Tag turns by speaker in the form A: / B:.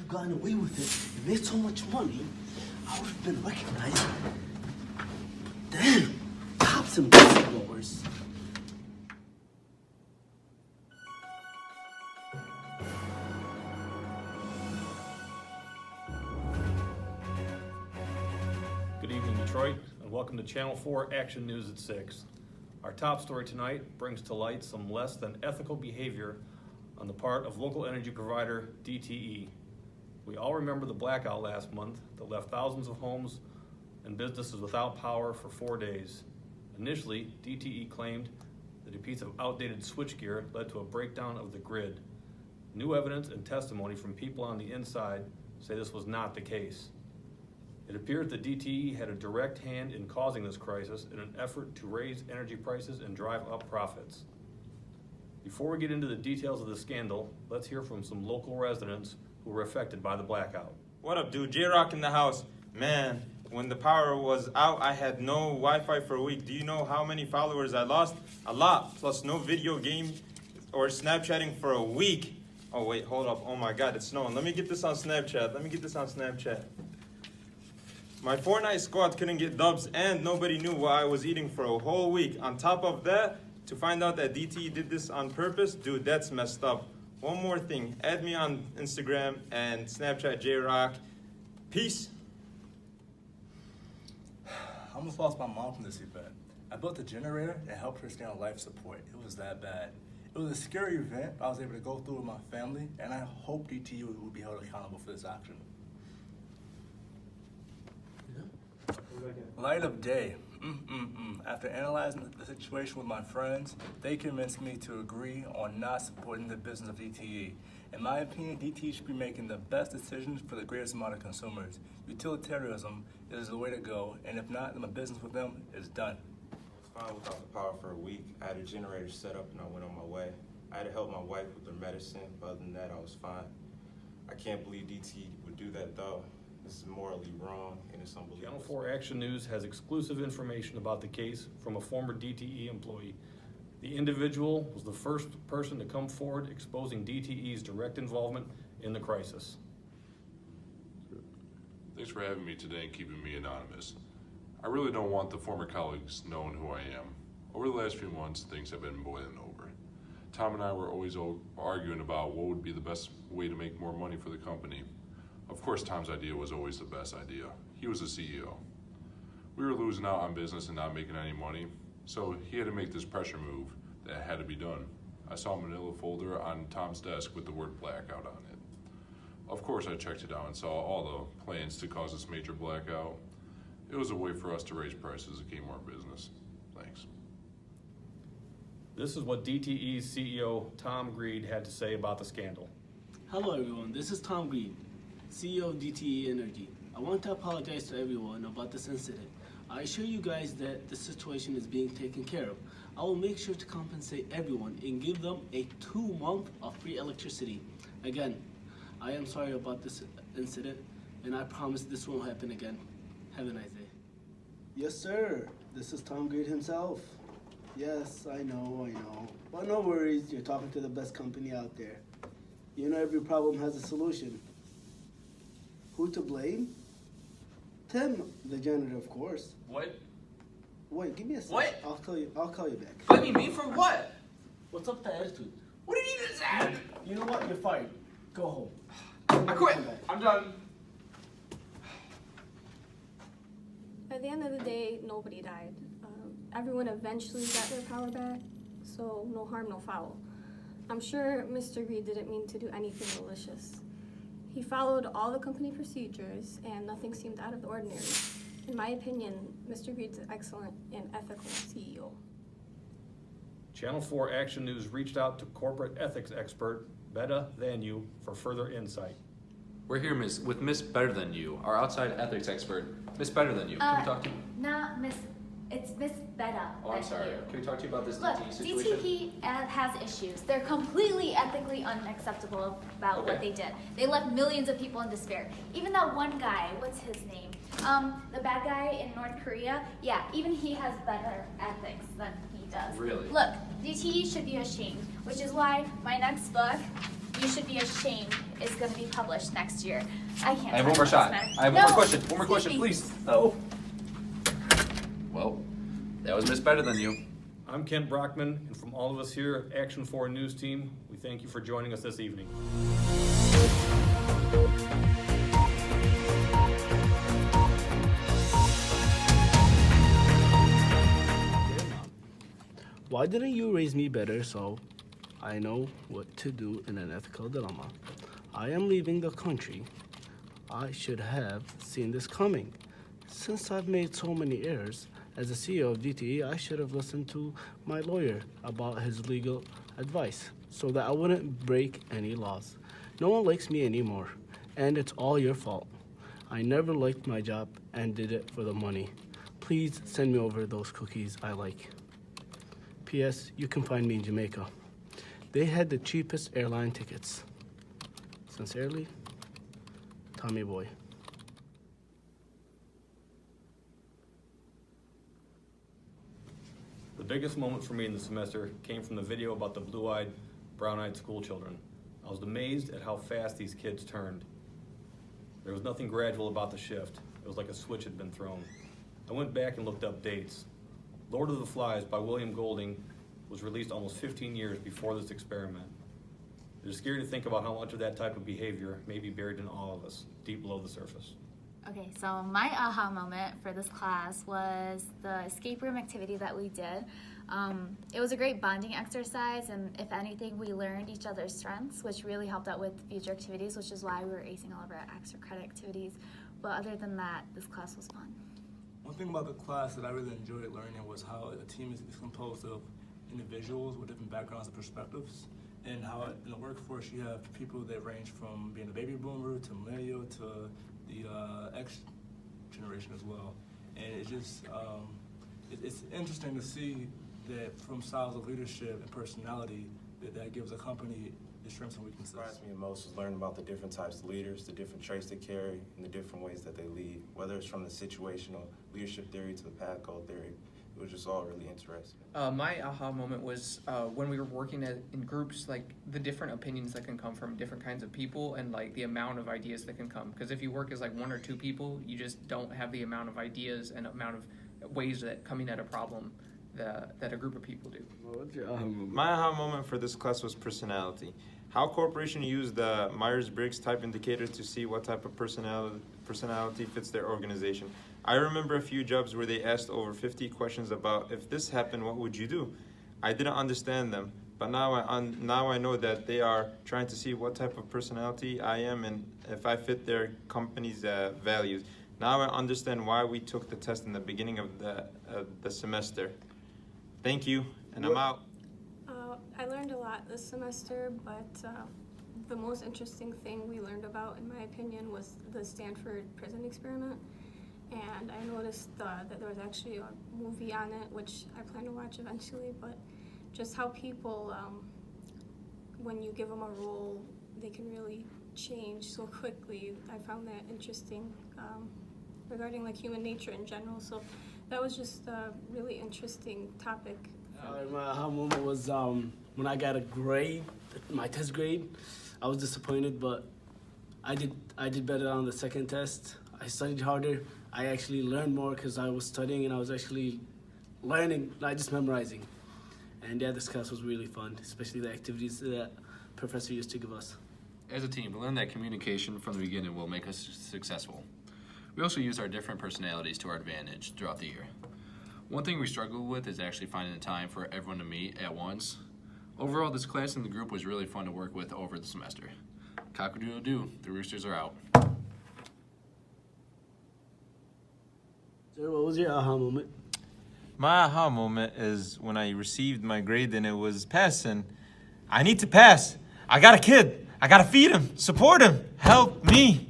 A: have gotten away with it and made so much money, I would have been recognized. Damn, cops and whistleblowers.
B: Good evening, Detroit, and welcome to Channel 4 Action News at 6. Our top story tonight brings to light some less than ethical behavior on the part of local energy provider DTE. We all remember the blackout last month that left thousands of homes and businesses without power for 4 days. Initially, DTE claimed that a piece of outdated switchgear led to a breakdown of the grid. New evidence and testimony from people on the inside say this was not the case. It appears that DTE had a direct hand in causing this crisis in an effort to raise energy prices and drive up profits. Before we get into the details of the scandal, let's hear from some local residents who were affected by the blackout.
C: What up, dude? J-Rock in the house. Man, when the power was out, I had no Wi-Fi for a week. Do you know how many followers I lost? A lot, plus no video game or Snapchatting for a week. Oh, wait, hold up. Oh my God, it's snowing. Let me get this on Snapchat. My Fortnite squad couldn't get dubs and nobody knew what I was eating for a whole week. On top of that, to find out that DTE did this on purpose, dude, that's messed up. One more thing, add me on Instagram and Snapchat J-Rock. Peace.
D: I almost lost my mom from this event. I built a generator and helped her stay on life support. It was that bad. It was a scary event, but I was able to go through with my family, and I hope DTE will be held accountable for this action. Light of day. After analyzing the situation with my friends, they convinced me to agree on not supporting the business of DTE. In my opinion, DTE should be making the best decisions for the greatest amount of consumers. Utilitarianism is the way to go, and if not, then my business with them is done.
E: I was fine without the power for a week. I had a generator set up and I went on my way. I had to help my wife with her medicine, but other than that, I was fine. I can't believe DTE would do that though. This is morally wrong and it's unbelievable.
B: Channel 4 Action News has exclusive information about the case from a former DTE employee. The individual was the first person to come forward exposing DTE's direct involvement in the crisis.
F: Thanks for having me today and keeping me anonymous. I really don't want the former colleagues knowing who I am. Over the last few months, things have been boiling over. Tom and I were always arguing about what would be the best way to make more money for the company. Of course, Tom's idea was always the best idea. He was the CEO. We were losing out on business and not making any money, so he had to make this pressure move that had to be done. I saw a manila folder on Tom's desk with the word blackout on it. Of course, I checked it out and saw all the plans to cause this major blackout. It was a way for us to raise prices and gain more business. Thanks.
B: This is what DTE's CEO Tom Greed had to say about the scandal.
A: Hello everyone, this is Tom Green, CEO of DTE Energy. I want to apologize to everyone about this incident. I assure you guys that the situation is being taken care of. I will make sure to compensate everyone and give them a 2 month of free electricity. Again, I am sorry about this incident and I promise this won't happen again. Have a nice day. Yes sir, this is Tom Green himself. Yes, I know. But no worries, you're talking to the best company out there. You know every problem has a solution. Who to blame? Tim, the janitor, of course.
G: What?
A: Wait, give me a second.
G: What?
A: I'll call you back.
G: Blame me for what?
A: What's up with that attitude?
G: What did you just say?
A: You know what? You're fired. Go home.
G: I quit.
A: Come back.
G: I'm done.
H: At the end of the day, nobody died. Everyone eventually got their power back, so no harm, no foul. I'm sure Mr. Greed didn't mean to do anything malicious. He followed all the company procedures and nothing seemed out of the ordinary. In my opinion, Mr. Greed's an excellent and ethical CEO.
B: Channel 4 Action News reached out to corporate ethics expert Better Than You for further insight.
I: We're here with Miss Better Than You, our outside ethics expert. Miss Better Than You, can we talk to you?
J: Not Miss, it's Miss Better.
I: Oh, I'm sorry. Can we talk to you about this
J: Look,
I: DTE situation?
J: DTE has issues. They're completely ethically unacceptable about
I: Okay.
J: what they did. They left millions of people in despair. Even that one guy, what's his name? The bad guy in North Korea, yeah, even he has better ethics than he does.
I: Really?
J: Look, DTE should be ashamed, which is why my next book, you should be ashamed, is going to be published next year. I can't.
I: I have one more shot. I have one more question. One more question, please. Oh. Well, that was Miss Better Than You.
B: I'm Kent Brockman, and from all of us here at Action 4 News Team, we thank you for joining us this evening.
A: Why didn't you raise me better so I know what to do in an ethical dilemma? I am leaving the country. I should have seen this coming. Since I've made so many errors, as the CEO of DTE, I should have listened to my lawyer about his legal advice so that I wouldn't break any laws. No one likes me anymore, and it's all your fault. I never liked my job and did it for the money. Please send me over those cookies I like. P.S. You can find me in Jamaica. They had the cheapest airline tickets. Sincerely, Tommy Boy.
B: The biggest moment for me in the semester came from the video about the blue-eyed, brown-eyed school children. I was amazed at how fast these kids turned. There was nothing gradual about the shift. It was like a switch had been thrown. I went back and looked up dates. Lord of the Flies by William Golding was released almost 15 years before this experiment. It is scary to think about how much of that type of behavior may be buried in all of us, deep below the surface.
J: Okay, so my aha moment for this class was the escape room activity that we did. It was a great bonding exercise, and if anything, we learned each other's strengths, which really helped out with future activities, which is why we were acing all of our extra credit activities. But other than that, this class was fun.
D: One thing about the class that I really enjoyed learning was how a team is composed of individuals with different backgrounds and perspectives, and how in the workforce you have people that range from being a baby boomer to millennial to the X generation as well. And it just, it's interesting to see that from styles of leadership and personality that gives a company the strengths and weaknesses.
E: What surprised me most was learning about the different types of leaders, the different traits they carry, and the different ways that they lead, whether it's from the situational leadership theory to the path code theory. It was just all really interesting.
K: My aha moment was when we were working in groups, like the different opinions that can come from different kinds of people and like the amount of ideas that can come. Because if you work as like one or two people, you just don't have the amount of ideas and amount of ways that coming at a problem that a group of people do.
C: My aha moment for this class was personality. How corporations use the Myers-Briggs type indicator to see what type of personality fits their organization. I remember a few jobs where they asked over 50 questions about if this happened, what would you do? I didn't understand them, but now I know that they are trying to see what type of personality I am and if I fit their company's values. Now I understand why we took the test in the beginning of the semester. Thank you, and I'm out.
H: I learned a lot this semester, but the most interesting thing we learned about, in my opinion, was the Stanford prison experiment. And I noticed that there was actually a movie on it, which I plan to watch eventually, but just how people, when you give them a role, they can really change so quickly. I found that interesting regarding like human nature in general. So that was just a really interesting topic.
A: My aha moment was when I got a grade, my test grade. I was disappointed, but I did better on the second test. I studied harder. I actually learned more because I was studying and I was actually learning, not just memorizing. And yeah, this class was really fun, especially the activities that professor used to give us.
I: As a team, we learned that communication from the beginning will make us successful. We also used our different personalities to our advantage throughout the year. One thing we struggled with is actually finding the time for everyone to meet at once. Overall, this class and the group was really fun to work with over the semester. Cock-a-doodle-doo, the Roosters are out.
A: Sir, what was your aha moment?
C: My aha moment is when I received my grade and it was passing. I need to pass. I got a kid. I gotta feed him, support him. Help me.